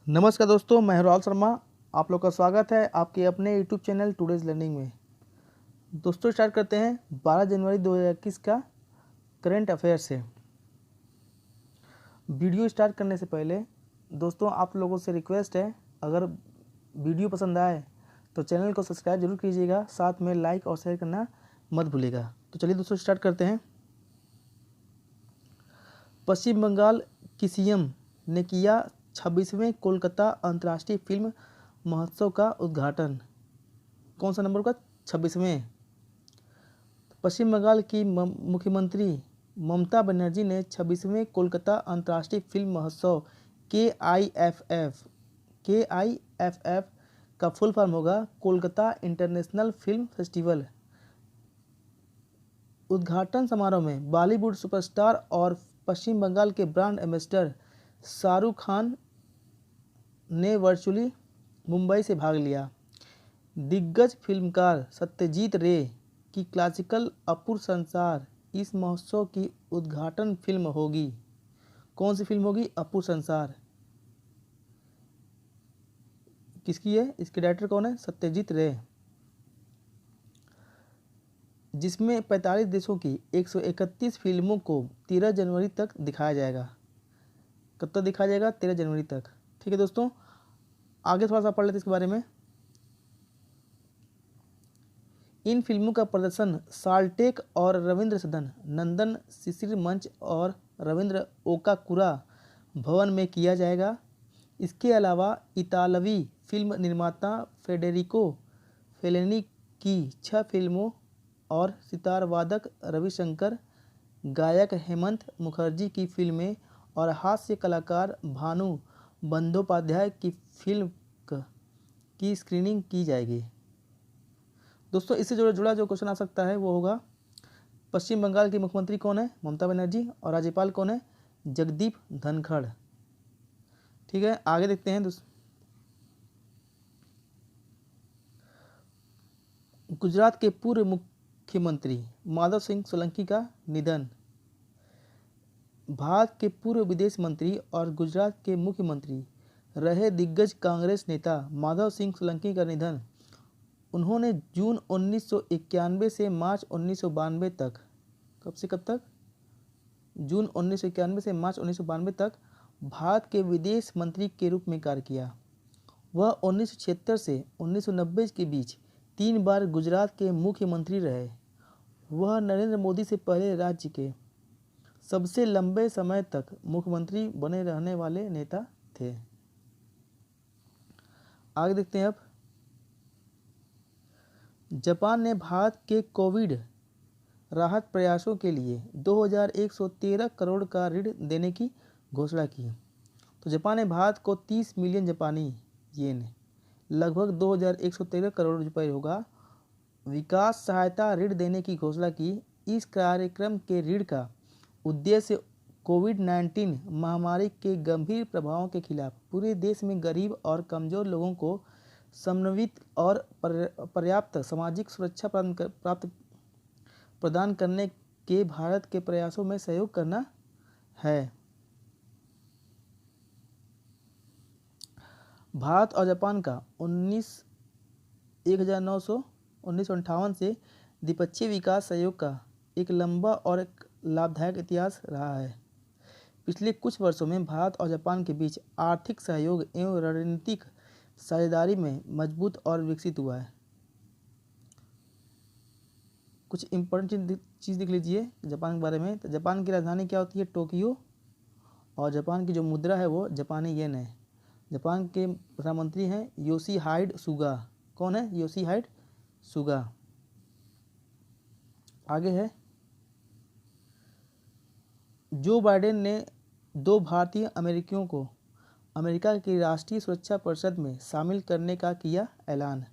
नमस्कार दोस्तों, मैं राहुल शर्मा। आप लोग का स्वागत है आपके अपने यूट्यूब चैनल टुडेज लर्निंग में। दोस्तों स्टार्ट करते हैं 12 जनवरी 2021 का करंट अफेयर से। वीडियो स्टार्ट करने से पहले दोस्तों आप लोगों से रिक्वेस्ट है, अगर वीडियो पसंद आए तो चैनल को सब्सक्राइब जरूर कीजिएगा, साथ में लाइक और शेयर करना मत भूलिएगा। तो चलिए दोस्तों स्टार्ट करते हैं। पश्चिम बंगाल की सीएम ने किया 26वें कोलकाता अंतर्राष्ट्रीय फिल्म महोत्सव का उद्घाटन। कौन सा नंबर का? 26वें। पश्चिम बंगाल की मुख्यमंत्री ममता बनर्जी ने 26वें कोलकाता अंतर्राष्ट्रीय फिल्म महोत्सव KIFF का फुल फॉर्म होगा कोलकाता इंटरनेशनल फिल्म फेस्टिवल। उद्घाटन समारोह में बॉलीवुड सुपरस्टार और पश्चिम बंगाल के ब्रांड एम्बेसडर शाहरुख खान ने वर्चुअली मुंबई से भाग लिया। दिग्गज फिल्मकार सत्यजीत रे की क्लासिकल अपूर्व संसार इस महोत्सव की उद्घाटन फिल्म होगी। कौन सी फिल्म होगी? अपूर्व संसार। किसकी है? इसके डायरेक्टर कौन है? सत्यजीत रे। जिसमें 45 देशों की 131 फिल्मों को 13 जनवरी तक दिखाया जाएगा। कब तक दिखाया जाएगा? 13 जनवरी तक। ठीक है दोस्तों, आगे थोड़ा सा पढ़ लेते इसके बारे में। इन फिल्मों का प्रदर्शन साल्टेक और रविंद्र सदन, नंदन शिशिर मंच और रविंद्र ओकाकुरा भवन में किया जाएगा। इसके अलावा इतालवी फिल्म निर्माता फेडेरिको फेलिनी की 6 फिल्मों और सितार वादक रविशंकर, गायक हेमंत मुखर्जी की फिल्में और हास्य कलाकार भानु बंदोपाध्याय की फिल्म की स्क्रीनिंग की जाएगी। दोस्तों इससे जुड़ा जो क्वेश्चन आ सकता है वो होगा, पश्चिम बंगाल की मुख्यमंत्री कौन है? ममता बनर्जी। और राज्यपाल कौन है? जगदीप धनखड़। ठीक है, आगे देखते हैं गुजरात के पूर्व मुख्यमंत्री माधव सिंह सोलंकी का निधन। भारत के पूर्व विदेश मंत्री और गुजरात के मुख्यमंत्री रहे दिग्गज कांग्रेस नेता माधव सिंह सोलंकी का निधन। उन्होंने जून 1991 से मार्च 1992 तक, कब से कब तक? जून 1991 से मार्च 1992 तक भारत के विदेश मंत्री के रूप में कार्य किया। वह 1976 से 1990 के बीच 3 बार गुजरात के मुख्यमंत्री रहे। वह नरेंद्र मोदी से पहले राज्य के सबसे लंबे समय तक मुख्यमंत्री बने रहने वाले नेता थे। आगे देखते हैं अब। जापान ने भारत के कोविड राहत प्रयासों के लिए 2113 करोड़ का ऋण देने की घोषणा की। तो जापान ने भारत को 30 मिलियन जापानी येन, लगभग 2113 करोड़ रुपए होगा, विकास सहायता ऋण देने की घोषणा की। इस कार्यक्रम के ऋण का उद्देश्य कोविड-19 महामारी के गंभीर प्रभावों के खिलाफ पूरे देश में गरीब और कमजोर लोगों को समन्वित और पर्याप्त सामाजिक सुरक्षा प्रदान करने के भारत के प्रयासों में सहयोग करना है। भारत और जापान का 1958 से द्विपक्षीय विकास सहयोग का एक लंबा और एक लाभदायक इतिहास रहा है। पिछले कुछ वर्षों में भारत और जापान के बीच आर्थिक सहयोग एवं रणनीतिक साझेदारी में मजबूत और विकसित हुआ है। कुछ इम्पोर्टेंट चीज़ देख लीजिए जापान के बारे में। तो जापान की राजधानी क्या होती है? टोक्यो। और जापान की जो मुद्रा है वो जापानी येन है। जापान के प्रधानमंत्री हैं योशिहाइड सुगा। कौन है? योशिहाइड सुगा। आगे है, जो बाइडेन ने 2 भारतीय अमेरिकियों को अमेरिका की राष्ट्रीय सुरक्षा परिषद में शामिल करने का किया ऐलान।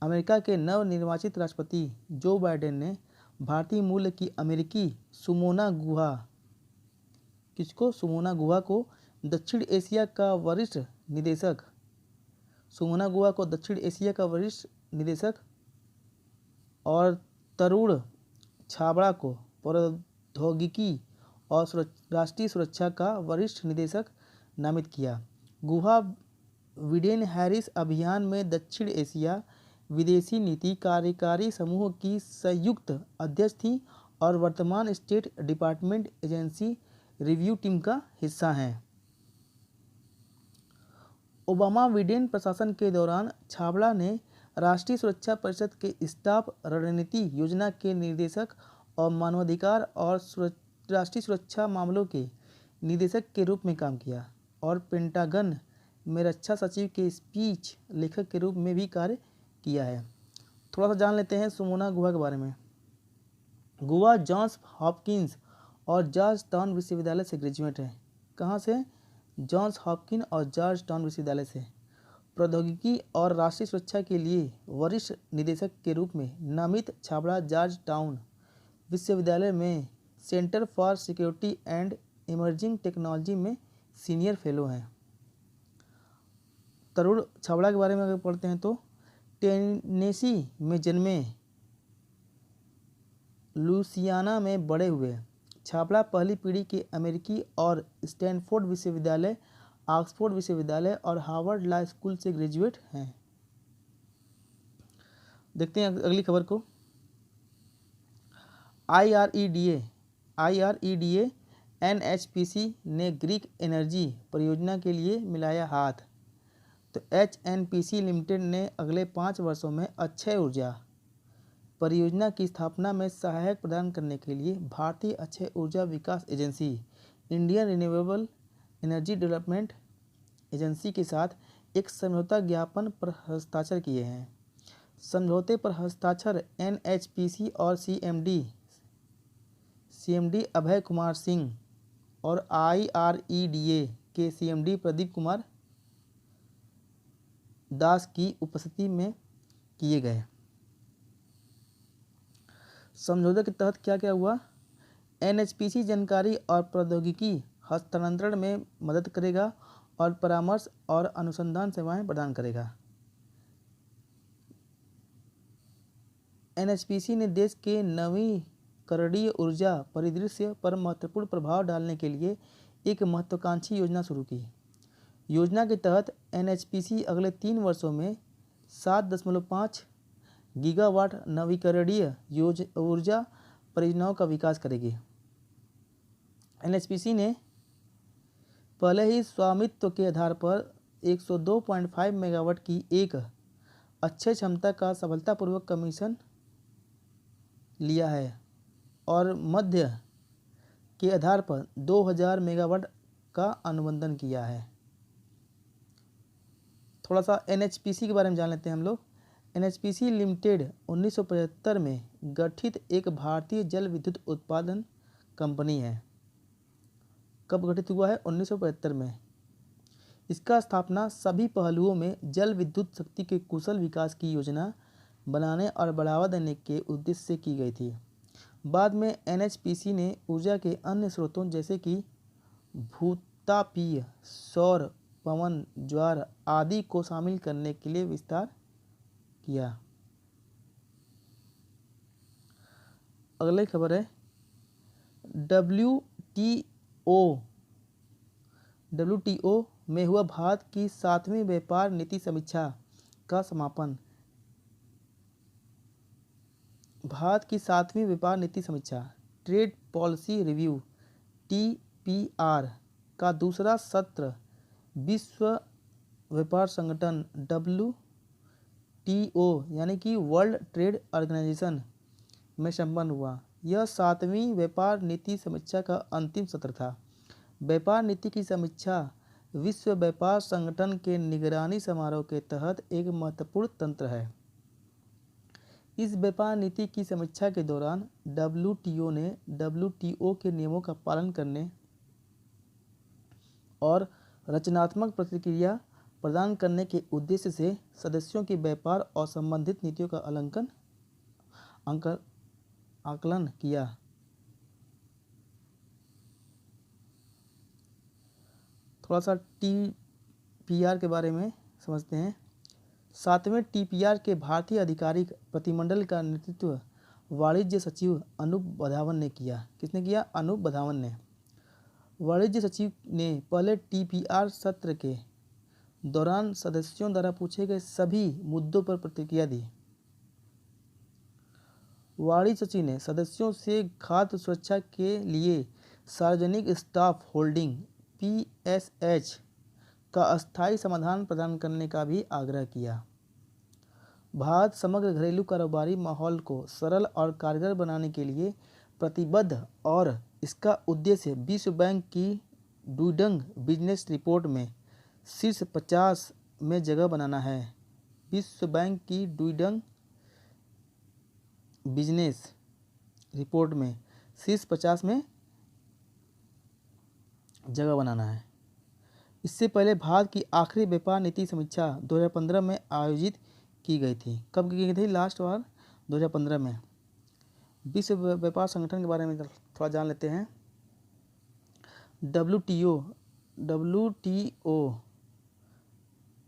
अमेरिका के नवनिर्वाचित राष्ट्रपति जो बाइडेन ने भारतीय मूल की अमेरिकी सुमोना गुहा, किसको? सुमोना गुहा को दक्षिण एशिया का वरिष्ठ निदेशक, सुमोना गुहा को दक्षिण एशिया का वरिष्ठ निदेशक और तरुण छाबड़ा को प्रौद्योगिकी और राष्ट्रीय सुरक्षा का वरिष्ठ निदेशक नामित किया। गुहा विडेन हैरिस अभियान में दक्षिण एशिया विदेशी नीति कार्यकारी समूह की संयुक्त अध्यक्ष थी और वर्तमान state department agency review team का हिस्सा हैं। ओबामा बिडेन प्रशासन के दौरान छाबड़ा ने राष्ट्रीय सुरक्षा परिषद के स्टाफ रणनीति योजना के निर्देशक और मानवाधिकार और राष्ट्रीय सुरक्षा मामलों के निदेशक के रूप में काम किया और पेंटागन में रक्षा सचिव के स्पीच लेखक के रूप में भी कार्य किया है। थोड़ा सा जान लेते हैं सिमोना गुहा के बारे में। गुहा जॉन्स हॉपकिंस और जॉर्ज टाउन विश्वविद्यालय से ग्रेजुएट है। कहाँ से? जॉन्स हॉपकिन और जॉर्ज टाउन विश्वविद्यालय से। प्रौद्योगिकी और राष्ट्रीय सुरक्षा के लिए वरिष्ठ निदेशक के रूप में नामित छाबड़ा जॉर्ज टाउन विश्वविद्यालय में centre for security and emerging technology में सीनियर फेलो हैं। तरुण छाबड़ा के बारे में अगर पढ़ते हैं तो टेनेसी में जन्मे, लुसियाना में बड़े हुए। छाबड़ा पहली पीढ़ी के अमेरिकी और स्टैनफोर्ड विश्वविद्यालय, ऑक्सफोर्ड विश्वविद्यालय और हार्वर्ड लॉ स्कूल से ग्रेजुएट हैं। देखते हैं अगली खबर को। IREDA NHPC ने ग्रीक एनर्जी परियोजना के लिए मिलाया हाथ। तो HNPC लिमिटेड ने अगले 5 वर्षों में अक्षय ऊर्जा परियोजना की स्थापना में सहायता प्रदान करने के लिए भारतीय अक्षय ऊर्जा विकास agency, Indian renewable energy development agency के साथ एक समझौता ज्ञापन पर हस्ताक्षर किए हैं। समझौते पर हस्ताक्षर NHPC और CMD अभय कुमार सिंह और IREDA के CMD प्रदीप कुमार दास की उपस्थिति में किए गए। समझौते के तहत क्या क्या हुआ? NHPC जानकारी और प्रौद्योगिकी हस्तांतरण में मदद करेगा और परामर्श और अनुसंधान सेवाएं प्रदान करेगा। NHPC ने देश के नवीकरणीय ऊर्जा परिदृश्य पर महत्वपूर्ण प्रभाव डालने के लिए एक महत्वाकांक्षी योजना शुरू की। योजना के तहत NHPC अगले 3 वर्षों में 7.5 गीगावाट नवीकरणीय ऊर्जा परियोजनाओं का विकास करेगी। NHPC ने पहले ही स्वामित्व के आधार पर 102.5 मेगावाट की एक अक्षय क्षमता का सफलतापूर्वक कमीशन लिया है और मध्य के आधार पर 2000 मेगावाट का अनुबंधन किया है। थोड़ा सा NHPC के बारे में जान लेते हैं हम लोग। NHPC लिमिटेड 1975 में गठित एक भारतीय जल विद्युत उत्पादन कंपनी है। कब गठित हुआ है? 1975 में। इसका स्थापना सभी पहलुओं में जल विद्युत शक्ति के कुशल विकास की योजना बनाने और बढ़ावा देने के उद्देश्य से की गई थी। बाद में NHPC ने ऊर्जा के अन्य स्रोतों जैसे कि भूतापीय, सौर, पवन, ज्वार आदि को शामिल करने के लिए विस्तार किया। अगली खबर है WTO में हुआ भारत की 7वीं व्यापार नीति समीक्षा का समापन। भारत की 7वीं व्यापार नीति समीक्षा ट्रेड पॉलिसी रिव्यू TPR का दूसरा सत्र विश्व व्यापार संगठन WTO यानी कि वर्ल्ड ट्रेड ऑर्गेनाइजेशन में संपन्न हुआ। यह 7वीं व्यापार नीति समीक्षा का अंतिम सत्र था। व्यापार नीति की समीक्षा विश्व व्यापार संगठन के निगरानी समारोह के तहत एक महत्वपूर्ण तंत्र है। इस व्यापार नीति की समीक्षा के दौरान WTO ने WTO के नियमों का पालन करने और रचनात्मक प्रतिक्रिया प्रदान करने के उद्देश्य से सदस्यों के व्यापार और संबंधित नीतियों का आकलन किया। थोड़ा सा TPR के बारे में समझते हैं। 7वें TPR के भारतीय आधिकारिक प्रतिमंडल का नेतृत्व वाणिज्य सचिव अनूप बधावन ने किया। किसने किया? अनूप बधावन ने। वाणिज्य सचिव ने पहले TPR सत्र के दौरान सदस्यों द्वारा पूछे गए सभी मुद्दों पर प्रतिक्रिया दी। वाणी सचिव ने सदस्यों से खाद्य सुरक्षा के लिए सार्वजनिक स्टॉक होल्डिंग (PSH) का अस्थायी समाधान प्रदान करने का भी आग्रह किया। भारत समग्र घरेलू कारोबारी माहौल को सरल और कारगर बनाने के लिए प्रतिबद्ध और इसका उद्देश्य विश्व बैंक की डूइंग बिजनेस रिपोर्ट में शीर्ष 50 में जगह बनाना है। विश्व बैंक की डूइंग बिजनेस रिपोर्ट में शीर्ष 50 में जगह बनाना है। इससे पहले भारत की आखिरी व्यापार नीति समीक्षा 2015 में आयोजित की गई थी। कब की गई थी? लास्ट बार 2015 में। विश्व व्यापार संगठन के बारे में थोड़ा जान लेते हैं। WTO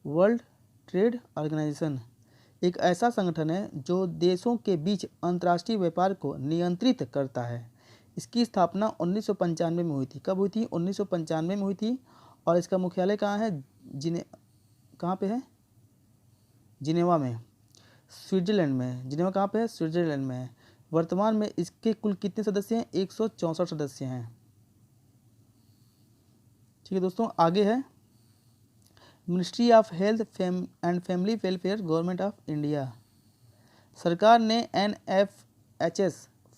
वर्ल्ड ट्रेड ऑर्गेनाइजेशन एक ऐसा संगठन है जो देशों के बीच अंतर्राष्ट्रीय व्यापार को नियंत्रित करता है। इसकी स्थापना 1995 में हुई थी। कब हुई थी? 1995 में हुई थी। और इसका मुख्यालय कहाँ है? कहाँ पे है? जिनेवा में, स्विट्जरलैंड में। जिनेवा कहाँ पे है? स्विट्जरलैंड में है। वर्तमान में इसके कुल कितने सदस्य हैं? 164 सदस्य हैं। ठीक है दोस्तों, आगे है ministry of health and family welfare, government of India. सरकार ने NFHS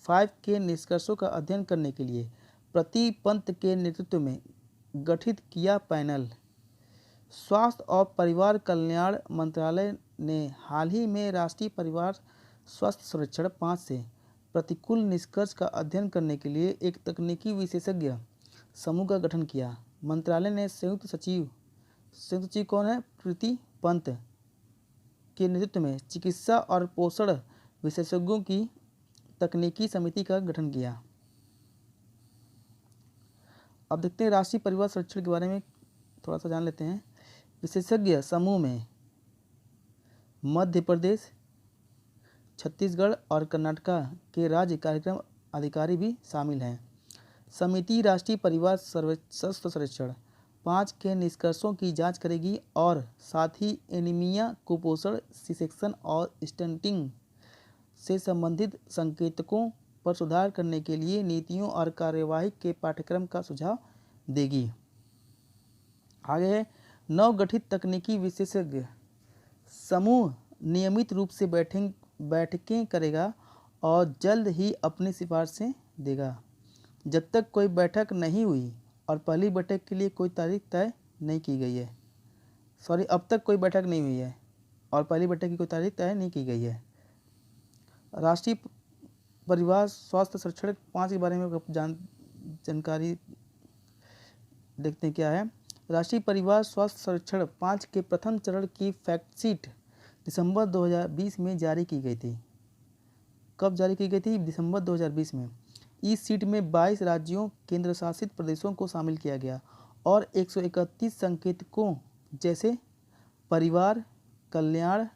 5 के निष्कर्षों का अध्ययन करने के लिए प्रति पंत के नेतृत्व में गठित किया पैनल। स्वास्थ्य और परिवार कल्याण मंत्रालय ने हाल ही में राष्ट्रीय परिवार स्वास्थ्य सर्वेक्षण 5 से प्रतिकूल निष्कर्ष का अध्ययन करने के लिए एक तकनीकी विशेषज्ञ समूह का गठन किया। मंत्रालय ने संयुक्त सचिव कौन है? प्रीति पंत के नेतृत्व में चिकित्सा और पोषण विशेषज्ञों की तकनीकी समिति का गठन किया। अब देखते हैं राष्ट्रीय परिवार सर्वेक्षण के बारे में थोड़ा सा जान लेते हैं। विशेषज्ञ समूह में मध्य प्रदेश, छत्तीसगढ़ और कर्नाटक के राज्य कार्यक्रम अधिकारी भी शामिल हैं। समिति राष्ट्रीय परिवार स्वास्थ्य सर्वेक्षण 5 के निष्कर्षों की जांच करेगी और साथ ही एनीमिया, कुपोषण, सी-सेक्शन और स्टंटिंग से संबंधित संकेतकों पर सुधार करने के लिए नीतियों और कार्यवाही के पाठ्यक्रम का सुझाव देगी। आगे है नवगठित तकनीकी विशेषज्ञ समूह नियमित रूप से बैठकें करेगा और जल्द ही अपनी सिफारिशें देगा। जब तक कोई बैठक नहीं हुई और पहली बैठक के लिए कोई तारीख तय नहीं की गई है, अब तक कोई बैठक नहीं हुई है और पहली बैठक की कोई तारीख तय नहीं की गई है। राष्ट्रीय परिवार स्वास्थ्य सर्वेक्षण 5 के बारे में जानकारी देखते हैं क्या है। राष्ट्रीय परिवार स्वास्थ्य सर्वेक्षण 5 के प्रथम चरण की फैक्टशीट दिसंबर 2020 में जारी की गई थी। कब जारी की गई थी? दिसंबर 2020 में। इस सीट में 22 राज्यों केंद्र शासित प्रदेशों को शामिल किया गया और 131 संकेतकों जैसे परिवार कल्याण,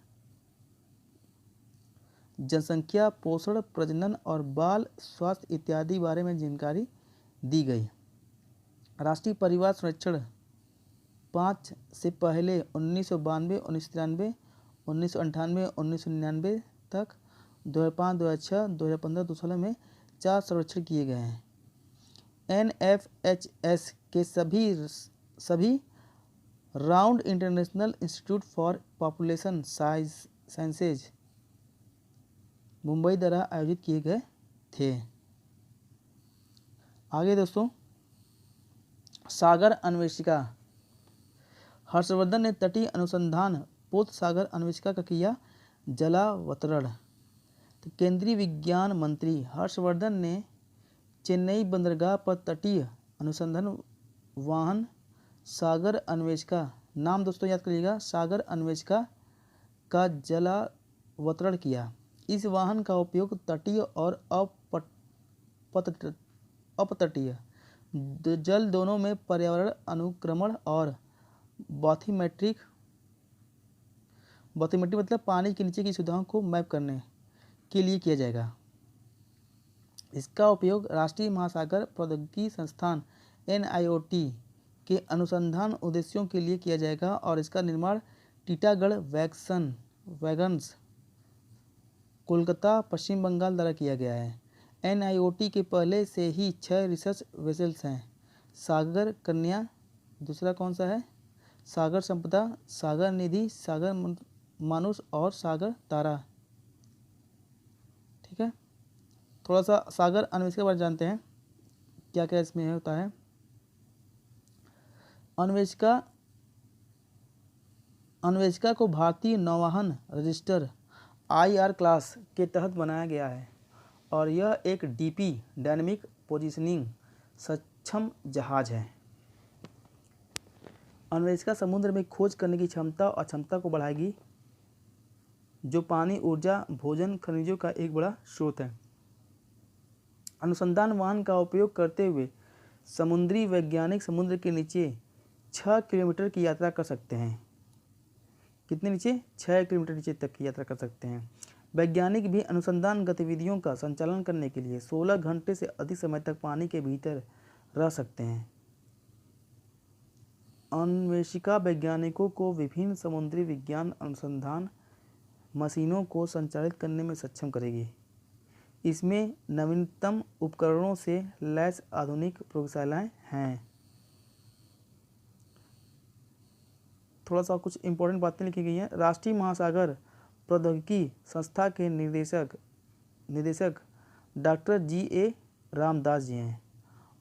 जनसंख्या, पोषण, प्रजनन और बाल स्वास्थ्य इत्यादि बारे में जानकारी दी गई। राष्ट्रीय परिवार सर्वेक्षण 5 से पहले 1992, 1993, 1998, 1999 तक 2005, 2006, 2015, 2016 में 4 सर्वेक्षण किए गए हैं। NFHS के सभी round international institute for population sciences Mumbai द्वारा आयोजित किए गए थे। आगे दोस्तों, सागर अन्वेषिका। हर्षवर्धन ने तटीय अनुसंधान पोत सागर अन्वेषिका का किया जलावतरण। तो केंद्रीय विज्ञान मंत्री हर्षवर्धन ने चेन्नई बंदरगाह पर तटीय अनुसंधान वाहन सागर अन्वेषिका, नाम दोस्तों याद करिएगा, सागर अन्वेषिका का जलावतरण किया। इस वाहन का उपयोग तटीय और अपतटीय जल दोनों में पर्यावरण अनुक्रमण और बॉथीमेट्रिक मतलब पानी के नीचे की सुविधाओं को मैप करने के लिए किया जाएगा। इसका उपयोग राष्ट्रीय महासागर प्रौद्योगिकी संस्थान NIOT के अनुसंधान उद्देश्यों के लिए किया जाएगा और इसका निर्माण टीटागढ़ वैगन्स कोलकाता पश्चिम बंगाल द्वारा किया गया है। NIOT के पहले से ही 6 रिसर्च वेसल्स हैं। सागर कन्या, दूसरा कौन सा है, सागर संपदा, सागर निधि, सागर मानुष और सागर तारा। ठीक है, थोड़ा सा सागर अन्वेषक के बारे में जानते हैं, क्या क्या इसमें होता है। अन्वेषिका को भारतीय नौवहन रजिस्टर IR क्लास के तहत बनाया गया है और यह एक DP डायनेमिक पोजीशनिंग सक्षम जहाज है। अन्वेषिका समुद्र में खोज करने की क्षमता और क्षमता को बढ़ाएगी, जो पानी, ऊर्जा, भोजन, खनिजों का एक बड़ा स्रोत है। अनुसंधान वाहन का उपयोग करते हुए समुद्री वैज्ञानिक समुद्र के नीचे 6 किलोमीटर की यात्रा कर सकते हैं। कितने नीचे? 6 किलोमीटर नीचे तक की यात्रा कर सकते हैं। वैज्ञानिक भी अनुसंधान गतिविधियों का संचालन करने के लिए 16 घंटे से अधिक समय तक पानी के भीतर रह सकते हैं। अन्वेषिका वैज्ञानिकों को विभिन्न समुद्री विज्ञान अनुसंधान मशीनों को संचालित करने में सक्षम करेगी। इसमें नवीनतम उपकरणों से लैस आधुनिक प्रयोगशालाएं हैं। थोड़ा सा कुछ इंपॉर्टेंट बातें लिखी गई हैं। राष्ट्रीय महासागर प्रौद्योगिकी संस्था के निदेशक डॉक्टर GA रामदास जी हैं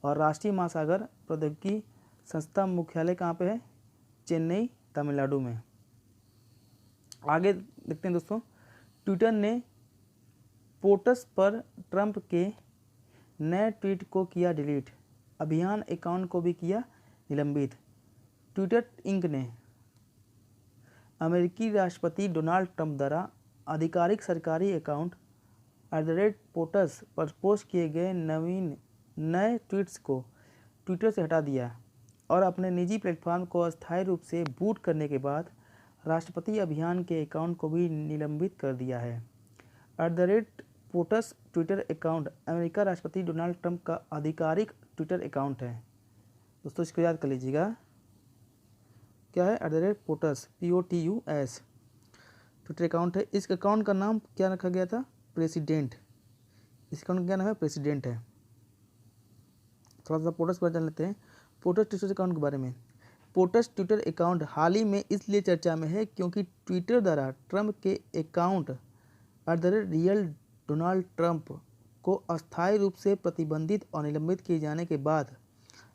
और राष्ट्रीय महासागर प्रौद्योगिकी संस्था मुख्यालय कहाँ पे है? चेन्नई, तमिलनाडु में। आगे देखते हैं दोस्तों, ट्विटर ने पोटस पर ट्रंप के नए ट्वीट को किया डिलीट, अभियान अकाउंट को भी किया निलंबित। ट्विटर इंक ने अमेरिकी राष्ट्रपति डोनाल्ड ट्रंप द्वारा आधिकारिक सरकारी अकाउंट @पोटस पर पोस्ट किए गए नए ट्वीट्स को ट्विटर से हटा दिया और अपने निजी प्लेटफॉर्म को अस्थायी रूप से बूट करने के बाद राष्ट्रपति अभियान के अकाउंट को भी निलंबित कर दिया है। @पोटस ट्विटर अकाउंट अमेरिका राष्ट्रपति डोनाल्ड ट्रंप का आधिकारिक ट्विटर अकाउंट है। दोस्तों इसको याद कर लीजिएगा, क्या है? @पोटस POTUS ट्विटर अकाउंट है। इस अकाउंट का नाम क्या रखा गया था? प्रेसिडेंट। इस अकाउंट का क्या नाम है? प्रेसिडेंट है। थोड़ा सा पोटस पर जान लेते हैं, पोटस ट्विटर अकाउंट के बारे में। पोटस ट्विटर अकाउंट हाल ही में इसलिए चर्चा में है क्योंकि ट्विटर द्वारा ट्रंप के अकाउंट @रियल डोनाल्ड ट्रंप को अस्थायी रूप से प्रतिबंधित और निलंबित किए जाने के बाद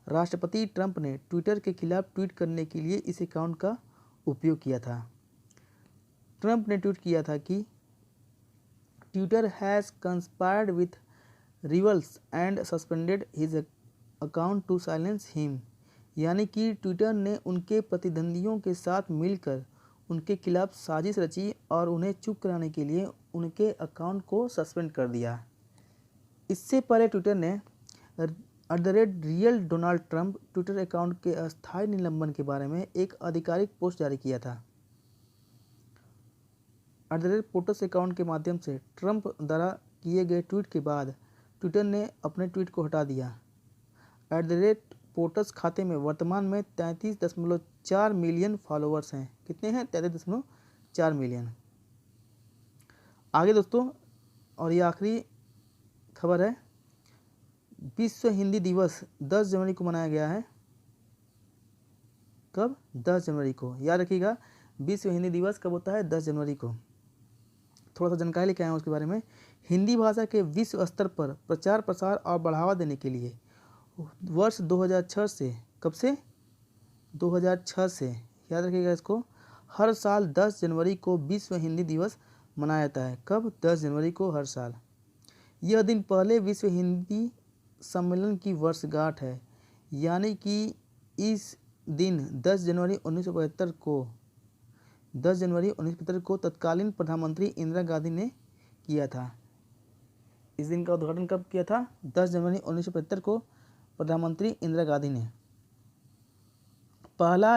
राष्ट्रपति ट्रंप ने ट्विटर के खिलाफ ट्वीट करने के लिए इस अकाउंट का उपयोग किया था। ट्रंप ने ट्वीट किया था कि Twitter has conspired with rivals and suspended his account to silence him, यानी कि ट्विटर ने उनके प्रतिद्वंदियों के साथ मिलकर उनके खिलाफ साजिश रची और उन्हें चुप कराने के लिए उनके अकाउंट को सस्पेंड कर दिया। इससे पहले ट्विटर ने @real Donald Trump Twitter account के अस्थायी निलंबन के बारे में एक आधिकारिक पोस्ट जारी किया था। @पोटस अकाउंट के माध्यम से ट्रंप द्वारा किए गए ट्वीट के बाद ट्विटर ने अपने ट्वीट को हटा दिया। @पोटस खाते में वर्तमान में 33.4 मिलियन फॉलोअर्स हैं। कितने हैं? 33.4 मिलियन। आगे दोस्तों, और ये आखिरी खबर है, विश्व हिंदी दिवस 10 जनवरी को मनाया गया है। कब? 10 जनवरी को। याद रखिएगा, विश्व हिंदी दिवस कब होता है? 10 जनवरी को। थोड़ा सा जानकारी लेके आए हैं उसके बारे में। हिंदी भाषा के विश्व स्तर पर प्रचार प्रसार और बढ़ावा देने के लिए वर्ष 2006 से, कब से? 2006 से, याद रखिएगा इसको, हर साल 10 जनवरी को विश्व हिंदी दिवस मनाया जाता है। कब? 10 जनवरी को हर साल। यह दिन पहले विश्व हिंदी सम्मेलन की वर्षगांठ है, यानी कि इस दिन 10 जनवरी 1975 को तत्कालीन प्रधानमंत्री इंदिरा गांधी ने किया था। इस दिन का उद्घाटन कब किया था? 10 जनवरी 1975 को प्रधानमंत्री इंदिरा गांधी ने। पहला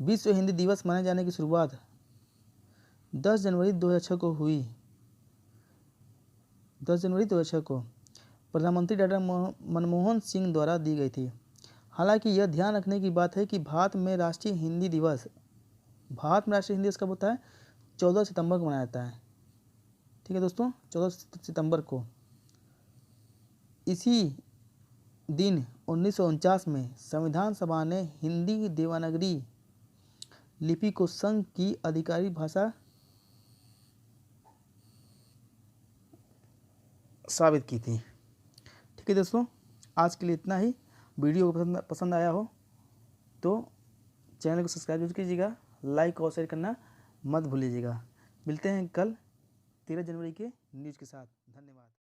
विश्व हिंदी दिवस मनाए जाने की शुरुआत 10 जनवरी 2006 को हुई। 10 जनवरी 2006 को प्रधानमंत्री डॉक्टर मनमोहन सिंह द्वारा दी गई थी। हालांकि यह ध्यान रखने की बात है कि भारत में राष्ट्रीय हिंदी दिवस कब होता है? 14 सितंबर को मनाया जाता है। ठीक है दोस्तों, 14 सितंबर को। इसी दिन 1949 में संविधान सभा ने हिंदी देवनागरी लिपि को संघ की आधिकारिक भाषा साबित की थी। ठीक है दोस्तों, आज के लिए इतना ही। वीडियो को पसंद आया हो तो चैनल को सब्सक्राइब जरूर कीजिएगा, लाइक और शेयर करना मत भूलिएगा। मिलते हैं कल 13 जनवरी के न्यूज़ के साथ। धन्यवाद।